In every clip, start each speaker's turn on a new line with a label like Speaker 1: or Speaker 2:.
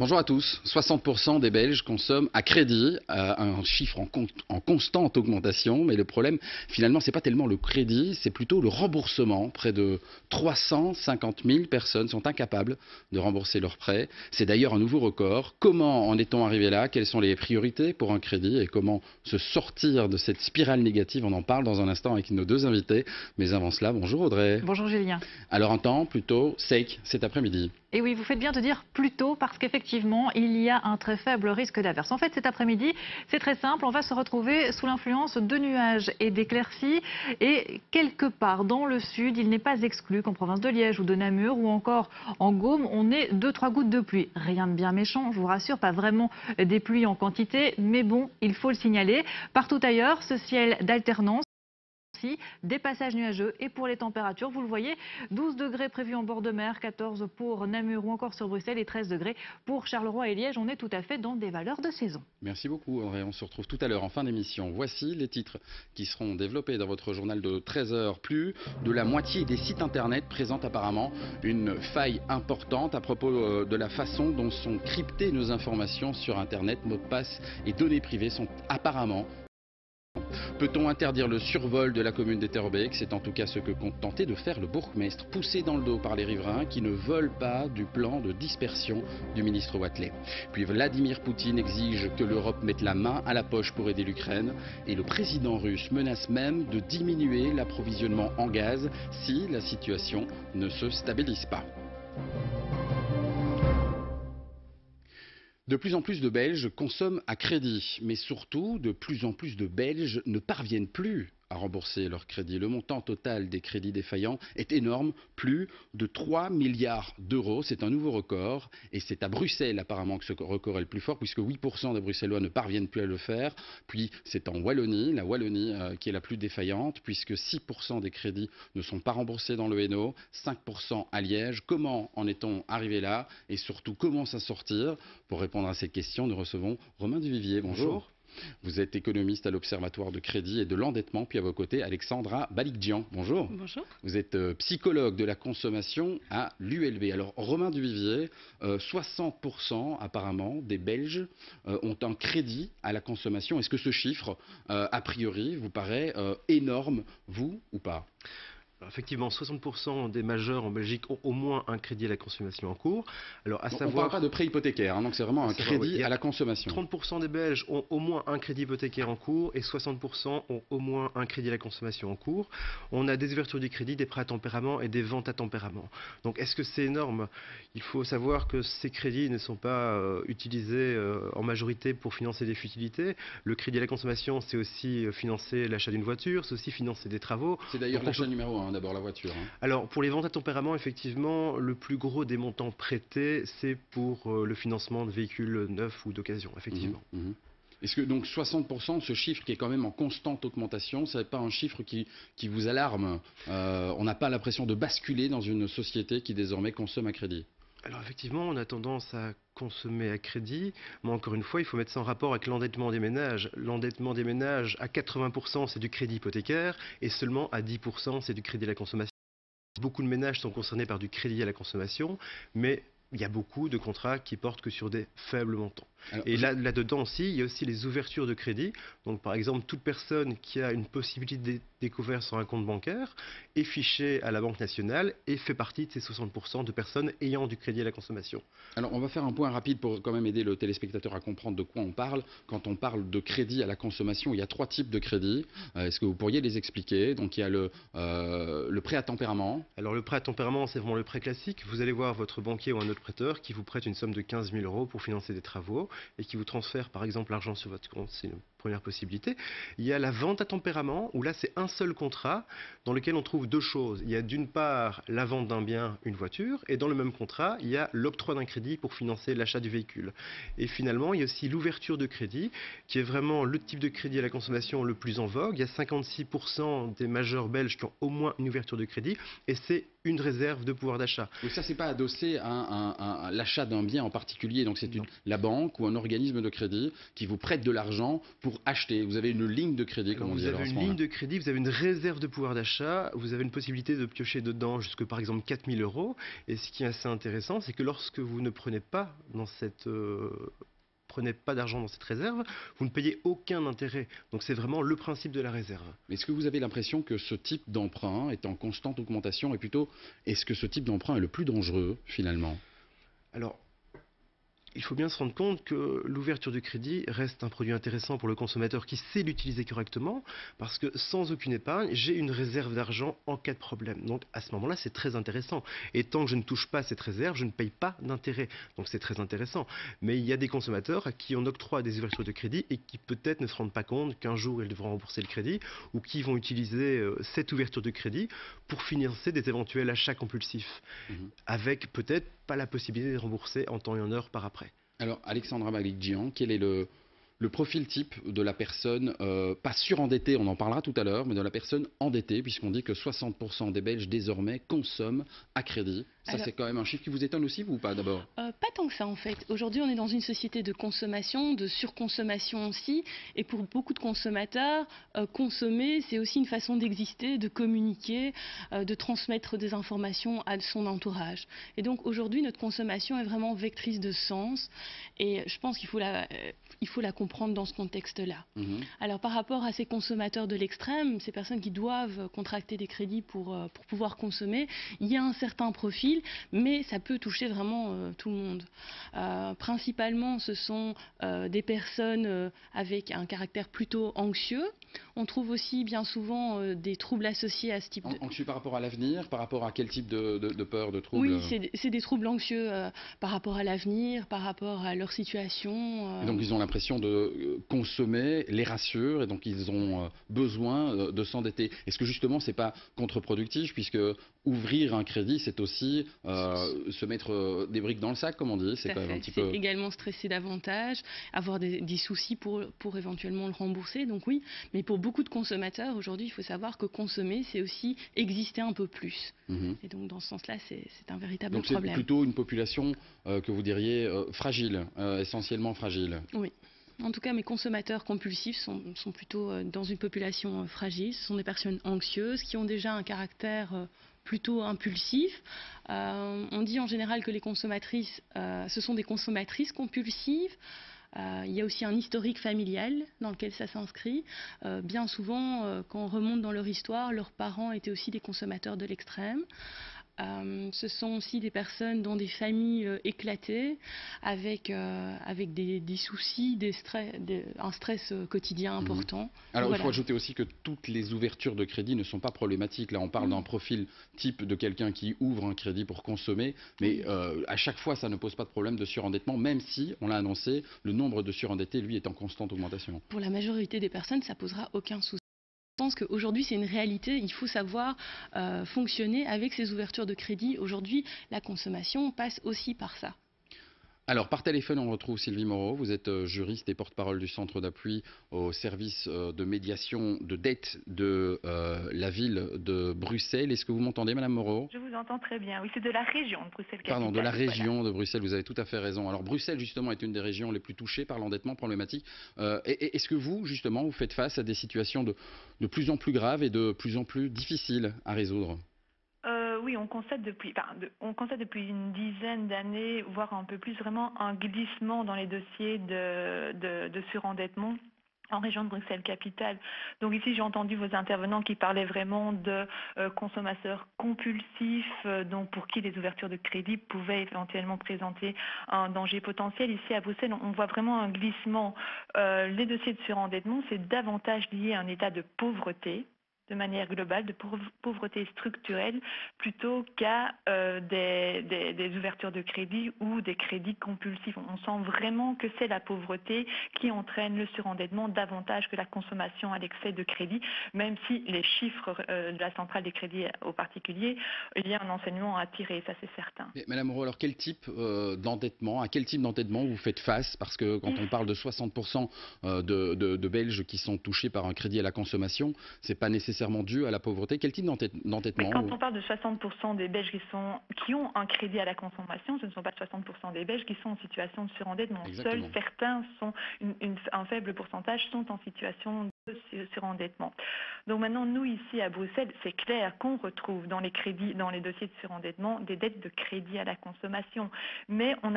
Speaker 1: Bonjour à tous. 60% des Belges consomment à crédit, un chiffre en constante augmentation. Mais le problème, finalement, c'est pas tellement le crédit, c'est plutôt le remboursement. Près de 350 000 personnes sont incapables de rembourser leurs prêts. C'est d'ailleurs un nouveau record. Comment en est-on arrivé là? Quelles sont les priorités pour un crédit et comment se sortir de cette spirale négative? On en parle dans un instant avec nos deux invités. Mais avant cela, bonjour Audrey.
Speaker 2: Bonjour Julien.
Speaker 1: Alors un temps plutôt sec cet après-midi.
Speaker 2: Et oui, vous faites bien de dire plus tôt parce qu'effectivement, il y a un très faible risque d'averse. En fait, cet après-midi, c'est très simple. On va se retrouver sous l'influence de nuages et d'éclaircies. Et quelque part dans le sud, il n'est pas exclu qu'en province de Liège ou de Namur ou encore en Gaume, on ait 2-3 gouttes de pluie. Rien de bien méchant, je vous rassure, pas vraiment des pluies en quantité. Mais bon, il faut le signaler. Partout ailleurs, ce ciel d'alternance. Des passages nuageux et pour les températures, vous le voyez, 12 degrés prévus en bord de mer, 14 pour Namur ou encore sur Bruxelles et 13 degrés pour Charleroi et Liège. On est tout à fait dans des valeurs de saison.
Speaker 1: Merci beaucoup Audrey, on se retrouve tout à l'heure en fin d'émission. Voici les titres qui seront développés dans votre journal de 13h. Plus de la moitié des sites internet présentent apparemment une faille importante à propos de la façon dont sont cryptées nos informations sur internet. Mots de passe et données privées sont apparemment. Peut-on interdire le survol de la commune d'Etterbeek? C'est en tout cas ce que compte tenter de faire le bourgmestre, poussé dans le dos par les riverains qui ne veulent pas du plan de dispersion du ministre Wathelet. Puis Vladimir Poutine exige que l'Europe mette la main à la poche pour aider l'Ukraine et le président russe menace même de diminuer l'approvisionnement en gaz si la situation ne se stabilise pas. De plus en plus de Belges consomment à crédit, mais surtout de plus en plus de Belges ne parviennent plus à rembourser leur crédit. Le montant total des crédits défaillants est énorme, plus de 3 milliards d'euros. C'est un nouveau record et c'est à Bruxelles apparemment que ce record est le plus fort puisque 8% des Bruxellois ne parviennent plus à le faire. Puis c'est en Wallonie, la Wallonie qui est la plus défaillante puisque 6% des crédits ne sont pas remboursés dans le Hainaut, 5% à Liège. Comment en est-on arrivé là et surtout comment s'en sortir? Pour répondre à ces questions, nous recevons Romain Duvivier. Bonjour. Vous êtes économiste à l'Observatoire de crédit et de l'endettement, puis à vos côtés, Alexandra Balikjian. Bonjour.
Speaker 3: Bonjour.
Speaker 1: Vous êtes psychologue de la consommation à l'ULB. Alors, Romain Duvivier, 60% apparemment des Belges ont un crédit à la consommation. Est-ce que ce chiffre, a priori, vous paraît énorme, vous, ou pas?
Speaker 4: Alors effectivement, 60% des majeurs en Belgique ont au moins un crédit à la consommation en cours. Alors,
Speaker 1: on ne parle pas de prêt hypothécaire, hein, donc c'est vraiment un crédit à la consommation.
Speaker 4: 30% des Belges ont au moins un crédit hypothécaire en cours et 60% ont au moins un crédit à la consommation en cours. On a des ouvertures du crédit, des prêts à tempérament et des ventes à tempérament. Donc est-ce que c'est énorme? Il faut savoir que ces crédits ne sont pas utilisés en majorité pour financer des futilités. Le crédit à la consommation, c'est aussi financer l'achat d'une voiture, c'est aussi financer des travaux.
Speaker 1: C'est d'ailleurs l'achat numéro 1. D'abord la voiture. Hein.
Speaker 4: Alors pour les ventes à tempérament, effectivement, le plus gros des montants prêtés, c'est pour le financement de véhicules neufs ou d'occasion, effectivement.
Speaker 1: Est-ce que donc 60%, ce chiffre qui est quand même en constante augmentation, ce n'est pas un chiffre qui vous alarme? On n'a pas l'impression de basculer dans une société qui désormais consomme à crédit?
Speaker 4: Alors effectivement, on a tendance à consommer à crédit, mais encore une fois, il faut mettre ça en rapport avec l'endettement des ménages. L'endettement des ménages, à 80%, c'est du crédit hypothécaire, et seulement à 10%, c'est du crédit à la consommation. Beaucoup de ménages sont concernés par du crédit à la consommation, mais il y a beaucoup de contrats qui portent que sur des faibles montants. Alors, et là-dedans aussi, il y a aussi les ouvertures de crédit. Donc par exemple, toute personne qui a une possibilité découverte sur un compte bancaire est fichée à la Banque nationale et fait partie de ces 60% de personnes ayant du crédit à la consommation.
Speaker 1: Alors on va faire un point rapide pour quand même aider le téléspectateur à comprendre de quoi on parle. Quand on parle de crédit à la consommation, il y a 3 types de crédits. Est-ce que vous pourriez les expliquer? Donc il y a le prêt à tempérament.
Speaker 4: Alors le prêt à tempérament, c'est vraiment le prêt classique. Vous allez voir votre banquier ou un autre prêteur qui vous prête une somme de 15 000 € pour financer des travaux et qui vous transfère par exemple l'argent sur votre compte. C'est une première possibilité. Il y a la vente à tempérament où là c'est un seul contrat dans lequel on trouve 2 choses. Il y a d'une part la vente d'un bien, une voiture, et dans le même contrat il y a l'octroi d'un crédit pour financer l'achat du véhicule. Et finalement il y a aussi l'ouverture de crédit qui est vraiment le type de crédit à la consommation le plus en vogue. Il y a 56% des majeurs belges qui ont au moins une ouverture de crédit et c'est une réserve de pouvoir d'achat.
Speaker 1: Donc ça, c'est pas adossé à l'achat d'un bien en particulier. Donc c'est la banque ou un organisme de crédit qui vous prête de l'argent pour pour acheter. Vous avez une ligne de crédit, comme on dit.
Speaker 4: Vous avez une ligne de crédit, vous avez une réserve de pouvoir d'achat, vous avez une possibilité de piocher dedans jusque par exemple 4 000 €. Et ce qui est assez intéressant, c'est que lorsque vous ne prenez pas d'argent dans cette réserve, vous ne payez aucun intérêt. Donc c'est vraiment le principe de la réserve.
Speaker 1: Mais est-ce que vous avez l'impression que ce type d'emprunt est en constante augmentation, et plutôt, est-ce que ce type d'emprunt est le plus dangereux finalement?
Speaker 4: Alors, il faut bien se rendre compte que l'ouverture du crédit reste un produit intéressant pour le consommateur qui sait l'utiliser correctement, parce que sans aucune épargne, j'ai une réserve d'argent en cas de problème. Donc à ce moment-là, c'est très intéressant. Et tant que je ne touche pas à cette réserve, je ne paye pas d'intérêt. Donc c'est très intéressant. Mais il y a des consommateurs à qui on octroie des ouvertures de crédit et qui peut-être ne se rendent pas compte qu'un jour ils devront rembourser le crédit, ou qui vont utiliser cette ouverture de crédit pour financer des éventuels achats compulsifs, avec peut-être pas la possibilité de rembourser en temps et en heure par après.
Speaker 1: Alors, Alexandra Malikjian, quel est le profil type de la personne, pas surendettée, on en parlera tout à l'heure, mais de la personne endettée, puisqu'on dit que 60% des Belges désormais consomment à crédit. Ça, c'est quand même un chiffre qui vous étonne aussi, vous, ou pas, d'abord?
Speaker 3: Pas tant que ça, en fait. Aujourd'hui, on est dans une société de consommation, de surconsommation aussi. Et pour beaucoup de consommateurs, consommer, c'est aussi une façon d'exister, de communiquer, de transmettre des informations à son entourage. Et donc, aujourd'hui, notre consommation est vraiment vectrice de sens. Et je pense qu'il faut la comprendre dans ce contexte-là. Alors, par rapport à ces consommateurs de l'extrême, ces personnes qui doivent contracter des crédits pour pouvoir consommer, il y a un certain profil, mais ça peut toucher vraiment tout le monde. Principalement, ce sont des personnes avec un caractère plutôt anxieux. On trouve aussi bien souvent des troubles associés à ce type de...
Speaker 1: Anxieux par rapport à l'avenir, par rapport à quel type de peur, de trouble?
Speaker 3: Oui, c'est des troubles anxieux par rapport à l'avenir, par rapport à leur situation.
Speaker 1: Et donc ils ont l'impression de consommer, les rassure, et donc ils ont besoin de s'endetter. Est-ce que justement c'est pas contre-productif, puisque ouvrir un crédit, c'est aussi se mettre des briques dans le sac, comme on dit?
Speaker 3: C'est également stresser davantage, avoir des soucis pour éventuellement le rembourser. Donc oui, mais pour beaucoup de consommateurs, aujourd'hui, il faut savoir que consommer, c'est aussi exister un peu plus. Et donc dans ce sens-là, c'est un véritable problème.
Speaker 1: Donc c'est plutôt une population que vous diriez fragile, essentiellement fragile.
Speaker 3: Oui. En tout cas, mes consommateurs compulsifs sont plutôt dans une population fragile. Ce sont des personnes anxieuses qui ont déjà un caractère plutôt impulsif. On dit en général que les consommatrices, ce sont des consommatrices compulsives. Il y a aussi un historique familial dans lequel ça s'inscrit. Bien souvent, quand on remonte dans leur histoire, leurs parents étaient aussi des consommateurs de l'extrême. Ce sont aussi des personnes dans des familles éclatées, avec des soucis, un stress quotidien important.
Speaker 1: Alors il faut ajouter aussi que toutes les ouvertures de crédit ne sont pas problématiques. Là on parle d'un profil type de quelqu'un qui ouvre un crédit pour consommer, mais à chaque fois ça ne pose pas de problème de surendettement, même si, on l'a annoncé, le nombre de surendettés lui est en constante augmentation.
Speaker 3: Pour la majorité des personnes, ça posera aucun souci. Je pense qu'aujourd'hui, c'est une réalité. Il faut savoir fonctionner avec ces ouvertures de crédit. Aujourd'hui, la consommation passe aussi par ça.
Speaker 1: Alors, par téléphone, on retrouve Sylvie Moreau. Vous êtes juriste et porte-parole du Centre d'appui au service de médiation de dette de la ville de Bruxelles. Est-ce que vous m'entendez, Madame Moreau?
Speaker 5: Je vous entends très bien. Oui, c'est de la région de Bruxelles-Capitale.
Speaker 1: Pardon, de la région de Bruxelles, vous avez tout à fait raison. Alors, Bruxelles, justement, est une des régions les plus touchées par l'endettement problématique. Est-ce que vous, justement, vous faites face à des situations de plus en plus graves et de plus en plus difficiles à résoudre?
Speaker 5: Oui, on constate depuis une dizaine d'années, voire un peu plus, vraiment un glissement dans les dossiers de surendettement en région de Bruxelles-Capitale. Donc ici, j'ai entendu vos intervenants qui parlaient vraiment de consommateurs compulsifs, donc pour qui les ouvertures de crédit pouvaient éventuellement présenter un danger potentiel. Ici à Bruxelles, on voit vraiment un glissement. Les dossiers de surendettement, c'est davantage lié à un état de pauvreté, de manière globale, de pauvreté structurelle, plutôt qu'à des ouvertures de crédit ou des crédits compulsifs. On sent vraiment que c'est la pauvreté qui entraîne le surendettement davantage que la consommation à l'excès de crédit, même si les chiffres de la centrale des crédits aux particuliers, il y a un enseignement à tirer, ça c'est certain.
Speaker 1: Mais Madame Moreau, alors quel type d'endettement, à quel type d'endettement vous faites face? Parce que quand on parle de 60% de Belges qui sont touchés par un crédit à la consommation, c'est pas nécessairement nécessairement dû à la pauvreté. Quel type d'endettement?
Speaker 5: Quand on parle de 60% des Belges qui ont un crédit à la consommation, ce ne sont pas 60% des Belges qui sont en situation de surendettement.
Speaker 1: Exactement.
Speaker 5: Seuls certains sont, un faible pourcentage sont en situation de surendettement. Donc maintenant, nous ici à Bruxelles, c'est clair qu'on retrouve dans les crédits, dans les dossiers de surendettement, des dettes de crédit à la consommation. Mais on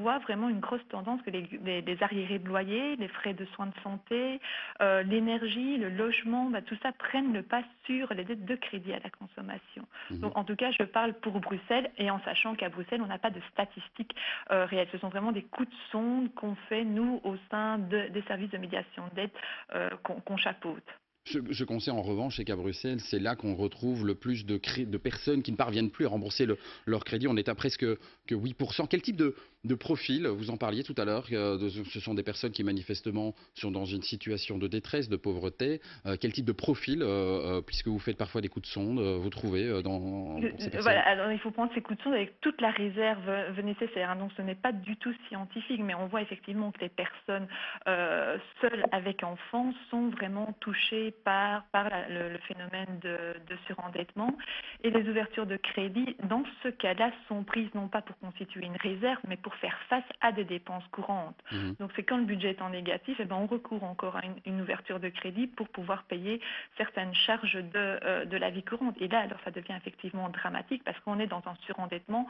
Speaker 5: voit vraiment une grosse tendance que les arriérés de loyer, les frais de soins de santé, l'énergie, le logement, tout ça prennent le pas sur les dettes de crédit à la consommation. Donc en tout cas, je parle pour Bruxelles et en sachant qu'à Bruxelles, on n'a pas de statistiques réelles. Ce sont vraiment des coups de sonde qu'on fait, nous, au sein des services de médiation de dette qu'on chapeaute.
Speaker 1: Je conseille en revanche qu'à Bruxelles, c'est là qu'on retrouve le plus de personnes qui ne parviennent plus à rembourser leur crédit. On est à presque que 8%. Quel type de profil, vous en parliez tout à l'heure, ce sont des personnes qui manifestement sont dans une situation de détresse, de pauvreté. Quel type de profil, puisque vous faites parfois des coups de sonde, vous trouvez dans ces personnes?
Speaker 5: Voilà, alors il faut prendre ces coups de sonde avec toute la réserve nécessaire. Donc ce n'est pas du tout scientifique, mais on voit effectivement que les personnes seules avec enfants sont vraiment touchées par le phénomène de surendettement. Et les ouvertures de crédit, dans ce cas-là, sont prises non pas pour constituer une réserve, mais pour faire face à des dépenses courantes. Donc c'est quand le budget est en négatif, on recourt encore à une ouverture de crédit pour pouvoir payer certaines charges de la vie courante. Et là, alors ça devient effectivement dramatique parce qu'on est dans un surendettement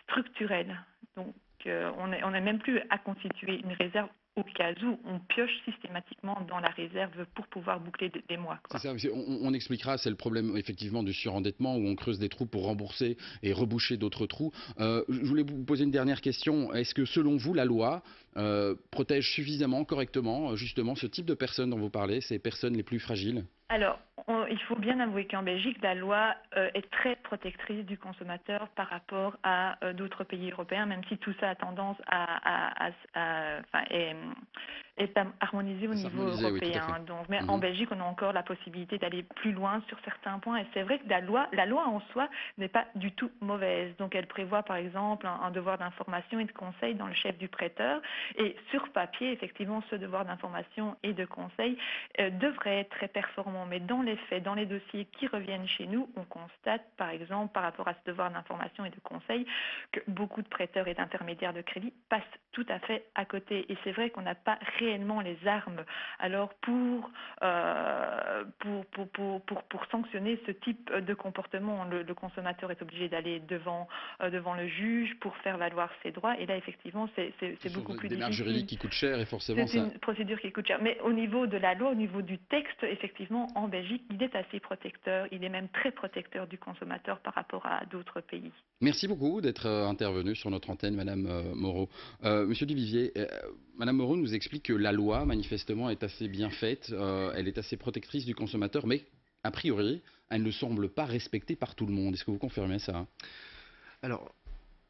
Speaker 5: structurel. Donc on n'est même plus à constituer une réserve au cas où on pioche systématiquement dans la réserve pour pouvoir boucler des mois.
Speaker 1: C'est ça, on expliquera, c'est le problème effectivement du surendettement où on creuse des trous pour rembourser et reboucher d'autres trous. Je voulais vous poser une dernière question. Est-ce que selon vous, la loi protège suffisamment, correctement, justement ce type de personnes dont vous parlez, ces personnes les plus fragiles?
Speaker 5: Alors, il faut bien avouer qu'en Belgique, la loi est très protectrice du consommateur par rapport à d'autres pays européens, même si tout ça a tendance est harmonisé au niveau européen.
Speaker 1: Oui,
Speaker 5: donc, mais en Belgique, on a encore la possibilité d'aller plus loin sur certains points. Et c'est vrai que la loi en soi n'est pas du tout mauvaise. Donc, elle prévoit par exemple un devoir d'information et de conseil dans le chef du prêteur. Et sur papier, effectivement, ce devoir d'information et de conseil devrait être très performant. Mais dans les faits, dans les dossiers qui reviennent chez nous, on constate par exemple par rapport à ce devoir d'information et de conseil que beaucoup de prêteurs et d'intermédiaires de crédit passent tout à fait à côté. Et c'est vrai qu'on n'a pas réellement les armes alors pour sanctionner ce type de comportement. Le consommateur est obligé d'aller devant le juge pour faire valoir ses droits. Et là, effectivement, c'est beaucoup plus difficile. C'est une
Speaker 1: démarche juridique qui coûte cher et forcément
Speaker 5: c'est une procédure qui coûte cher. Mais au niveau de la loi, au niveau du texte, effectivement, en Belgique, il est assez protecteur. Il est même très protecteur du consommateur par rapport à d'autres pays.
Speaker 1: Merci beaucoup d'être intervenue sur notre antenne, Madame Moreau. Monsieur Duvivier, Madame Moreau nous explique que la loi, manifestement, est assez bien faite. Elle est assez protectrice du consommateur, mais a priori, elle ne semble pas respectée par tout le monde. Est-ce que vous confirmez ça?
Speaker 4: Alors,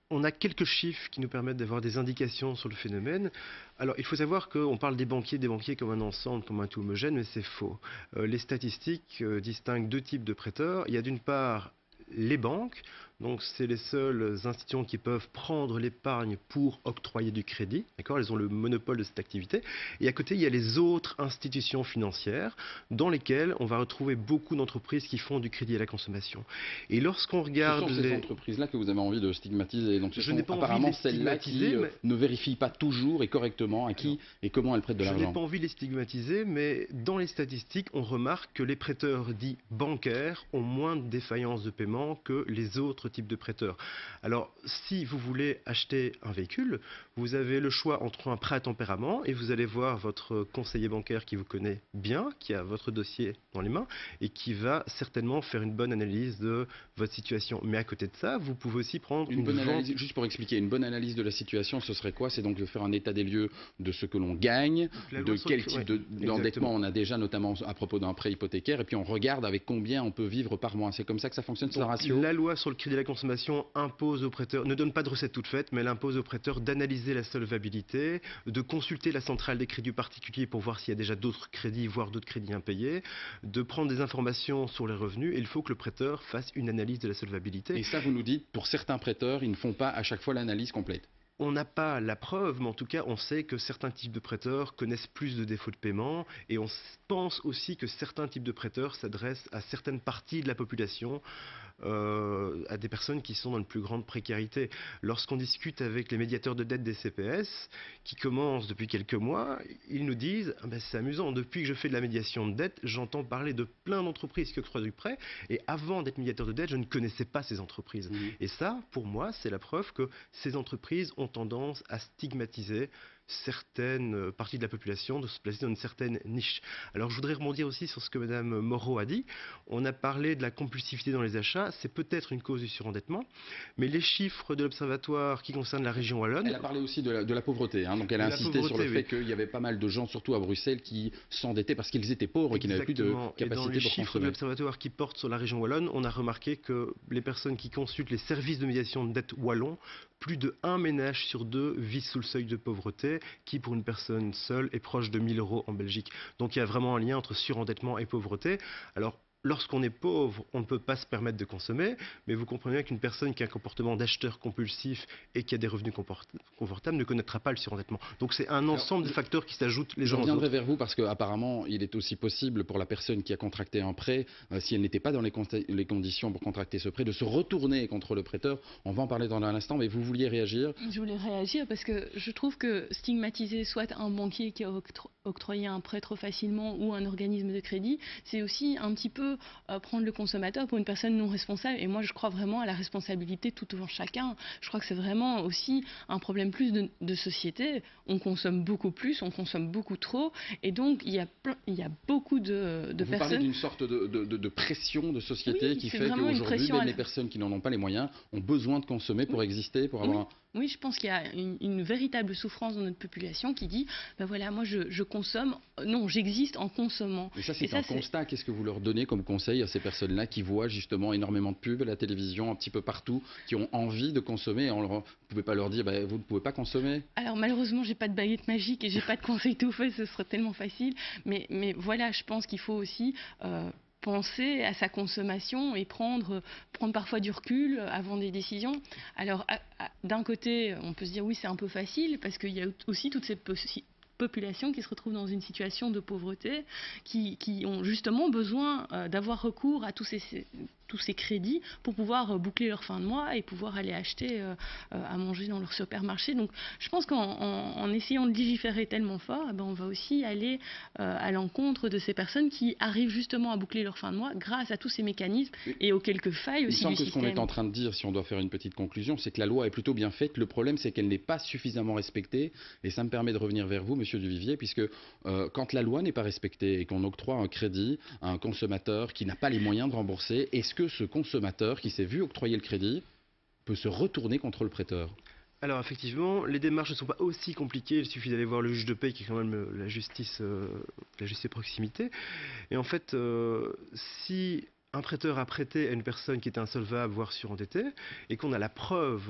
Speaker 4: on a quelques chiffres qui nous permettent d'avoir des indications sur le phénomène. Alors, il faut savoir qu'on parle des banquiers comme un ensemble, comme un tout homogène, mais c'est faux. Les statistiques distinguent deux types de prêteurs. Il y a d'une part les banques, donc c'est les seules institutions qui peuvent prendre l'épargne pour octroyer du crédit, d'accord, elles ont le monopole de cette activité. Et à côté, il y a les autres institutions financières dans lesquelles on va retrouver beaucoup d'entreprises qui font du crédit à la consommation. Et lorsqu'on regarde
Speaker 1: ce sont ces entreprises-là que vous avez envie de stigmatiser. Donc ce sont apparemment celles-là qui ne vérifient pas toujours et correctement à qui et comment elles prêtent de l'argent.
Speaker 4: Je n'ai pas envie de les stigmatiser, mais dans les statistiques, on remarque que les prêteurs dits bancaires ont moins de défaillances de paiement que les autres types de prêteurs. Alors, si vous voulez acheter un véhicule, vous avez le choix entre un prêt à tempérament et vous allez voir votre conseiller bancaire qui vous connaît bien, qui a votre dossier dans les mains et qui va certainement faire une bonne analyse de votre situation. Mais à côté de ça, vous pouvez aussi prendre
Speaker 1: une bonne analyse. Juste pour expliquer, une bonne analyse de la situation, ce serait quoi? C'est donc de faire un état des lieux de ce que l'on gagne, de quel type d'endettement on a déjà, notamment à propos d'un prêt hypothécaire, et puis on regarde avec combien on peut vivre par mois. C'est comme ça que ça fonctionne, ce ratio?
Speaker 4: La loi sur le crédit à la consommation impose aux prêteurs, ne donne pas de recette toute faite, mais elle impose aux prêteurs d'analyser la solvabilité, de consulter la centrale des crédits particuliers pour voir s'il y a déjà d'autres crédits, voire d'autres crédits impayés, de prendre des informations sur les revenus, et il faut que le prêteur fasse une analyse de la solvabilité.
Speaker 1: Et ça, vous nous dites, pour certains prêteurs, ils ne font pas à chaque fois l'analyse complète.
Speaker 4: On n'a pas la preuve, mais en tout cas, on sait que certains types de prêteurs connaissent plus de défauts de paiement et on pense aussi que certains types de prêteurs s'adressent à certaines parties de la population, à des personnes qui sont dans une plus grande précarité. Lorsqu'on discute avec les médiateurs de dette des CPS, qui commencent depuis quelques mois, ils nous disent ah ben, c'est amusant, depuis que je fais de la médiation de dette, j'entends parler de plein d'entreprises qui octroient du prêt, et avant d'être médiateur de dette, je ne connaissais pas ces entreprises. Et ça, pour moi, c'est la preuve que ces entreprises ont tendance à stigmatiser certaines parties de la population, de se placer dans une certaine niche. Alors je voudrais rebondir aussi sur ce que Mme Moreau a dit. On a parlé de la compulsivité dans les achats, c'est peut-être une cause du surendettement, mais les chiffres de l'Observatoire qui concernent la région wallonne...
Speaker 1: Elle a parlé aussi de la pauvreté, hein, donc elle a insisté sur le fait qu'il y avait pas mal de gens, surtout à Bruxelles, qui s'endettaient parce qu'ils étaient pauvres et qui n'avaient plus de capacité pour consommer.
Speaker 4: Et dans les chiffres de l'Observatoire qui portent sur la région wallonne, on a remarqué que les personnes qui consultent les services de médiation de dette wallons, plus de 1 ménage sur 2 vit sous le seuil de pauvreté, qui pour une personne seule est proche de 1 000 € en Belgique. Donc il y a vraiment un lien entre surendettement et pauvreté. Alors, lorsqu'on est pauvre, on ne peut pas se permettre de consommer, mais vous comprenez bien qu'une personne qui a un comportement d'acheteur compulsif et qui a des revenus confortables ne connaîtra pas le surendettement. Donc c'est un ensemble de facteurs qui s'ajoutent les uns aux autres.
Speaker 1: Je reviendrai vers vous parce qu'apparemment, il est aussi possible pour la personne qui a contracté un prêt, si elle n'était pas dans les conditions pour contracter ce prêt, de se retourner contre le prêteur. On va en parler dans un instant, mais vous vouliez réagir?
Speaker 3: Je voulais réagir parce que je trouve que stigmatiser soit un banquier qui a octroyé un prêt trop facilement ou un organisme de crédit, c'est aussi un petit peu prendre le consommateur pour une personne non responsable. Et moi, je crois vraiment à la responsabilité tout devant chacun. Je crois que c'est vraiment aussi un problème plus de société. On consomme beaucoup plus, on consomme beaucoup trop. Et donc, il y a beaucoup de personnes...
Speaker 1: Vous parlez d'une sorte de pression de société, oui, qui fait qu'aujourd'hui, même les personnes qui n'en ont pas les moyens ont besoin de consommer pour exister, pour avoir...
Speaker 3: Oui, je pense qu'il y a une véritable souffrance dans notre population qui dit, ben voilà, moi je consomme, non, j'existe en consommant.
Speaker 1: Mais ça, c'est un constat. Qu'est-ce que vous leur donnez comme conseil à ces personnes-là qui voient justement énormément de pubs à la télévision, un petit peu partout, qui ont envie de consommer, et vous ne pouvez pas leur dire, ben, vous ne pouvez pas consommer?
Speaker 3: Alors malheureusement, j'ai pas de baguette magique et j'ai pas de conseil tout fait, ce serait tellement facile. Mais voilà, je pense qu'il faut aussi... penser à sa consommation et prendre parfois du recul avant des décisions. Alors, d'un côté, on peut se dire oui, c'est un peu facile parce qu'il y a aussi toute cette population qui se retrouve dans une situation de pauvreté, qui ont justement besoin d'avoir recours à tous ces crédits pour pouvoir boucler leur fin de mois et pouvoir aller acheter à manger dans leur supermarché. Donc je pense qu'en essayant de légiférer tellement fort, on va aussi aller à l'encontre de ces personnes qui arrivent justement à boucler leur fin de mois grâce à tous ces mécanismes et aux quelques failles aussi du système.
Speaker 1: Il me semble que ce qu'on est en train de dire, si on doit faire une petite conclusion, c'est que la loi est plutôt bien faite. Le problème, c'est qu'elle n'est pas suffisamment respectée. Et ça me permet de revenir vers vous, Monsieur Duvivier, puisque quand la loi n'est pas respectée et qu'on octroie un crédit à un consommateur qui n'a pas les moyens de rembourser, est-ce que ce consommateur qui s'est vu octroyer le crédit peut se retourner contre le prêteur?
Speaker 4: Alors effectivement, les démarches ne sont pas aussi compliquées, il suffit d'aller voir le juge de paix qui est quand même la justice de proximité. Et en fait, si un prêteur a prêté à une personne qui était insolvable, voire surendettée, et qu'on a la preuve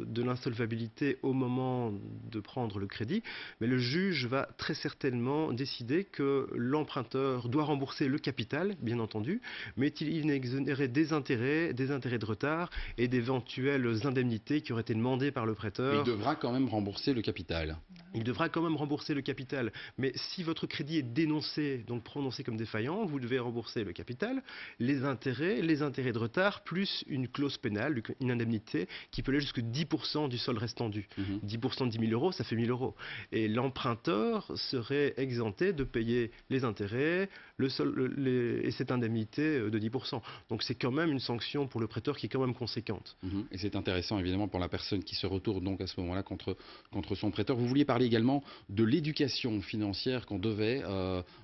Speaker 4: de l'insolvabilité au moment de prendre le crédit, mais le juge va très certainement décider que l'emprunteur doit rembourser le capital, bien entendu, mais il est exonéré des intérêts de retard et d'éventuelles indemnités qui auraient été demandées par le prêteur.
Speaker 1: Mais il devra quand même rembourser le capital.
Speaker 4: Il devra quand même rembourser le capital, mais si votre crédit est dénoncé, donc prononcé comme défaillant, vous devez rembourser le capital, les intérêts de retard, plus une clause pénale, une indemnité qui peut aller jusqu'à 10% du solde restant dû. 10% de 10 000 €, ça fait 1 000 €. Et l'emprunteur serait exempté de payer les intérêts et cette indemnité de 10%. Donc c'est quand même une sanction pour le prêteur qui est quand même conséquente.
Speaker 1: Et c'est intéressant évidemment pour la personne qui se retourne donc à ce moment-là contre son prêteur. Vous vouliez parler également de l'éducation financière qu'on devait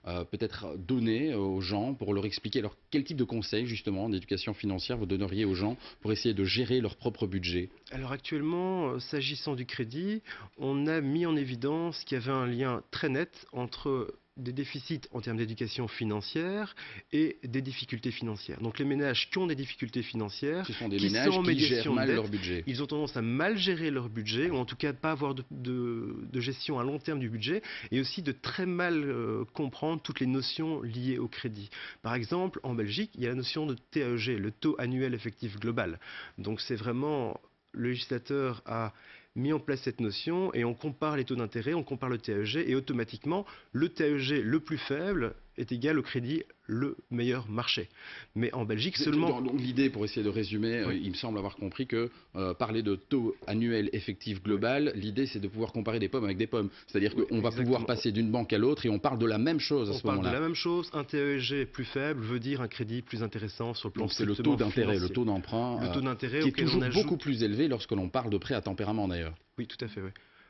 Speaker 1: peut-être donner aux gens pour leur expliquer. Alors quel type de conseils justement d'éducation financière vous donneriez aux gens pour essayer de gérer leur propre budget?
Speaker 4: Alors actuellement, s'agissant du crédit, on a mis en évidence qu'il y avait un lien très net entre des déficits en termes d'éducation financière et des difficultés financières. Donc les ménages qui ont des difficultés financières,
Speaker 1: ce sont des ménages qui gèrent mal leur budget.
Speaker 4: Ils ont tendance à mal gérer leur budget, ou en tout cas pas avoir de gestion à long terme du budget, et aussi de très mal comprendre toutes les notions liées au crédit. Par exemple, en Belgique, il y a la notion de TAEG, le taux annuel effectif global. Donc c'est vraiment, le législateur a mis en place cette notion et on compare les taux d'intérêt, on compare le TAEG et automatiquement, le TAEG le plus faible est égal au crédit le meilleur marché. Mais en Belgique, seulement...
Speaker 1: L'idée, pour essayer de résumer,
Speaker 4: Oui.
Speaker 1: il me semble avoir compris que parler de taux annuel effectif global, l'idée c'est de pouvoir comparer des pommes avec des pommes. C'est-à-dire
Speaker 4: Oui,
Speaker 1: qu'on va pouvoir passer d'une banque à l'autre et on parle de la même chose à ce moment-là.
Speaker 4: On parle de la même chose, un TAEG plus faible veut dire un crédit plus intéressant sur le plan
Speaker 1: Donc c'est le
Speaker 4: strictement
Speaker 1: taux d'intérêt,
Speaker 4: financier.
Speaker 1: le taux d'emprunt,
Speaker 4: Le taux d'intérêt
Speaker 1: qui est
Speaker 4: auquel
Speaker 1: toujours
Speaker 4: on ajoute...
Speaker 1: beaucoup plus élevé lorsque l'on parle de prêt à tempérament d'ailleurs.
Speaker 4: Oui, tout à fait, oui.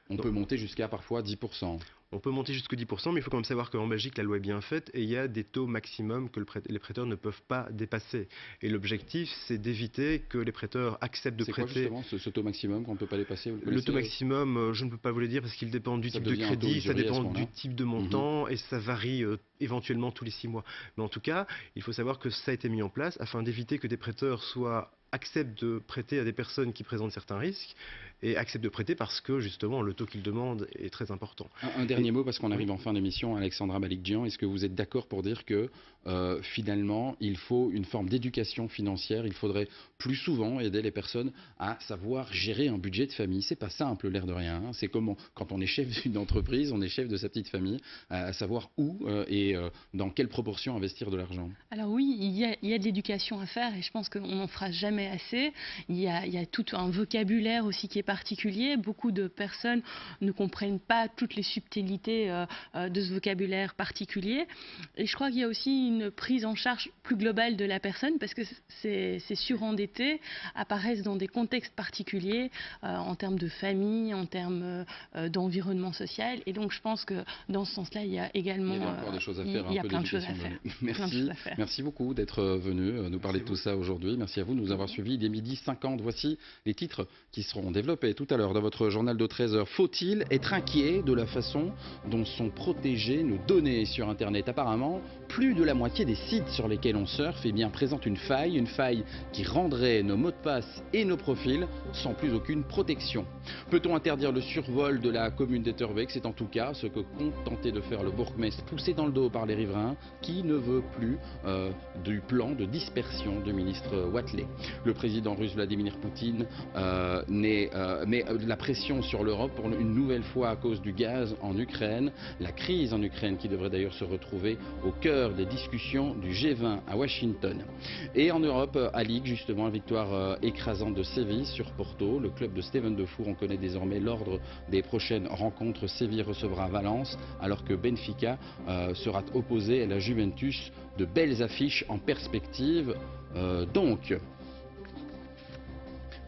Speaker 1: On peut monter jusqu'à parfois 10%.
Speaker 4: On peut monter jusqu'à 10%, mais il faut quand même savoir qu'en Belgique, la loi est bien faite et il y a des taux maximum que les prêteurs ne peuvent pas dépasser. Et l'objectif, c'est d'éviter que les prêteurs acceptent de prêter...
Speaker 1: C'est quoi justement ce taux maximum qu'on ne peut pas dépasser?
Speaker 4: Le taux maximum, je ne peux pas vous le dire parce qu'il dépend du type de crédit, ça dépend du type de montant et ça varie éventuellement tous les 6 mois. Mais en tout cas, il faut savoir que ça a été mis en place afin d'éviter que des prêteurs acceptent de prêter à des personnes qui présentent certains risques et acceptent de prêter parce que justement le taux qu'ils demandent est très important.
Speaker 1: Un dernier mot parce qu'on arrive en fin d'émission, Alexandra Balikjian, est-ce que vous êtes d'accord pour dire que finalement il faut une forme d'éducation financière, il faudrait plus souvent aider les personnes à savoir gérer un budget de famille? C'est pas simple l'air de rien, hein. C'est comme quand on est chef d'une entreprise, on est chef de sa petite famille, à savoir où et dans quelle proportion investir de l'argent.
Speaker 3: Alors oui, il y a de l'éducation à faire et je pense qu'on n'en fera jamais assez. Il y a tout un vocabulaire aussi qui est particulier. Beaucoup de personnes ne comprennent pas toutes les subtilités de ce vocabulaire particulier. Et je crois qu'il y a aussi une prise en charge plus globale de la personne parce que ces surendettés apparaissent dans des contextes particuliers en termes de famille, en termes d'environnement social. Et donc je pense que dans ce sens-là, il y a également...
Speaker 1: Il y a encore des choses à faire,
Speaker 3: il y a plein de choses à faire.
Speaker 1: Merci beaucoup d'être venu nous parler de tout ça aujourd'hui. Merci à vous de nous avoir suivis. Il est 12h50. Voici les titres qui seront développés tout à l'heure dans votre journal de 13h. Faut-il être inquiet de la façon dont sont protégées nos données sur Internet? Apparemment, plus de la moitié des sites sur lesquels on surfe présentent une faille qui rendrait nos mots de passe et nos profils sans plus aucune protection. Peut-on interdire le survol de la commune d'Etterbeek? C'est en tout cas ce que compte tenter de faire le bourgmestre, poussé dans le dos par les riverains, qui ne veut plus du plan de dispersion du ministre Wathelet. Le président russe Vladimir Poutine met la pression sur l'Europe pour une nouvelle fois à cause du gaz en Ukraine. La crise en Ukraine qui devrait d'ailleurs se retrouver au cœur des discussions du G20 à Washington. Et en Europe, à Ligue, justement, victoire écrasante de Séville sur Porto. Le club de Steven Defour, on connaît désormais l'ordre des prochaines rencontres. Séville recevra Valence, alors que Benfica sera opposé à la Juventus. De belles affiches en perspective.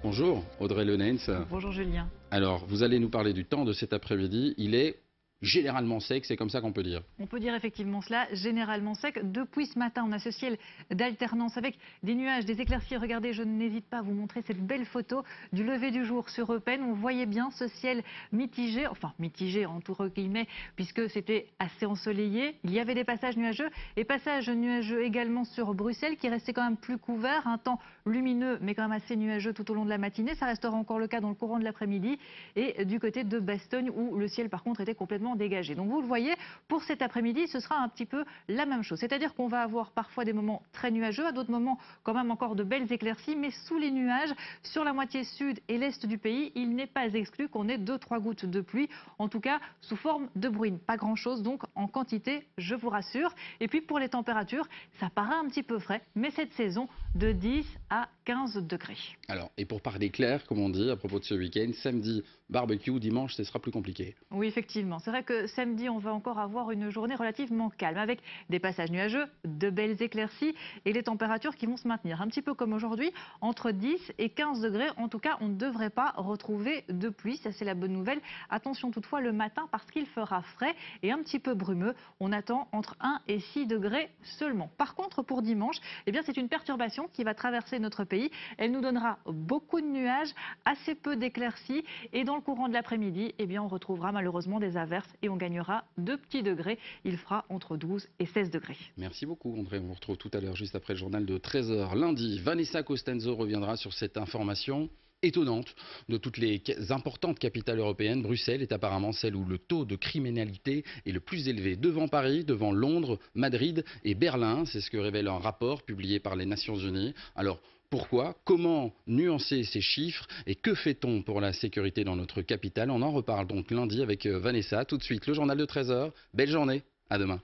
Speaker 1: Bonjour Audrey Lenens.
Speaker 2: Bonjour Julien.
Speaker 1: Alors, vous allez nous parler du temps de cet après-midi. Il est généralement sec, c'est comme ça qu'on peut dire.
Speaker 2: On peut dire effectivement cela, généralement sec. Depuis ce matin, on a ce ciel d'alternance avec des nuages, des éclaircies. Regardez, je n'hésite pas à vous montrer cette belle photo du lever du jour sur Eupen. On voyait bien ce ciel mitigé, enfin mitigé entre guillemets, puisque c'était assez ensoleillé. Il y avait des passages nuageux et passages nuageux également sur Bruxelles qui restait quand même plus couvert. Un temps lumineux mais quand même assez nuageux tout au long de la matinée. Ça restera encore le cas dans le courant de l'après-midi. Et du côté de Bastogne où le ciel par contre était complètement dégagé. Donc vous le voyez, pour cet après-midi, ce sera un petit peu la même chose. C'est-à-dire qu'on va avoir parfois des moments très nuageux, à d'autres moments quand même encore de belles éclaircies, mais sous les nuages, sur la moitié sud et l'est du pays, il n'est pas exclu qu'on ait 2-3 gouttes de pluie, en tout cas sous forme de bruine. Pas grand-chose donc en quantité, je vous rassure. Et puis pour les températures, ça paraît un petit peu frais, mais cette saison de 10 à 15 degrés.
Speaker 1: Alors, et pour parler clair, comme on dit à propos de ce week-end, samedi, barbecue, dimanche, ce sera plus compliqué.
Speaker 2: Oui, effectivement. C'est vrai que samedi, on va encore avoir une journée relativement calme, avec des passages nuageux, de belles éclaircies et les températures qui vont se maintenir. Un petit peu comme aujourd'hui, entre 10 et 15 degrés. En tout cas, on ne devrait pas retrouver de pluie. Ça, c'est la bonne nouvelle. Attention toutefois le matin, parce qu'il fera frais et un petit peu brumeux. On attend entre 1 et 6 degrés seulement. Par contre, pour dimanche, eh bien, c'est une perturbation qui va traverser notre pays. Elle nous donnera beaucoup de nuages, assez peu d'éclaircies. Et dans le courant de l'après-midi, eh bien, on retrouvera malheureusement des averses et on gagnera 2 petits degrés. Il fera entre 12 et 16 degrés.
Speaker 1: Merci beaucoup André, on vous retrouve tout à l'heure juste après le journal de 13h. Lundi, Vanessa Costanzo reviendra sur cette information étonnante de toutes les importantes capitales européennes. Bruxelles est apparemment celle où le taux de criminalité est le plus élevé, devant Paris, devant Londres, Madrid et Berlin. C'est ce que révèle un rapport publié par les Nations Unies. Alors, Pourquoi? Comment nuancer ces chiffres? Et que fait-on pour la sécurité dans notre capitale? On en reparle donc lundi avec Vanessa. Tout de suite, le journal de 13h. Belle journée, à demain.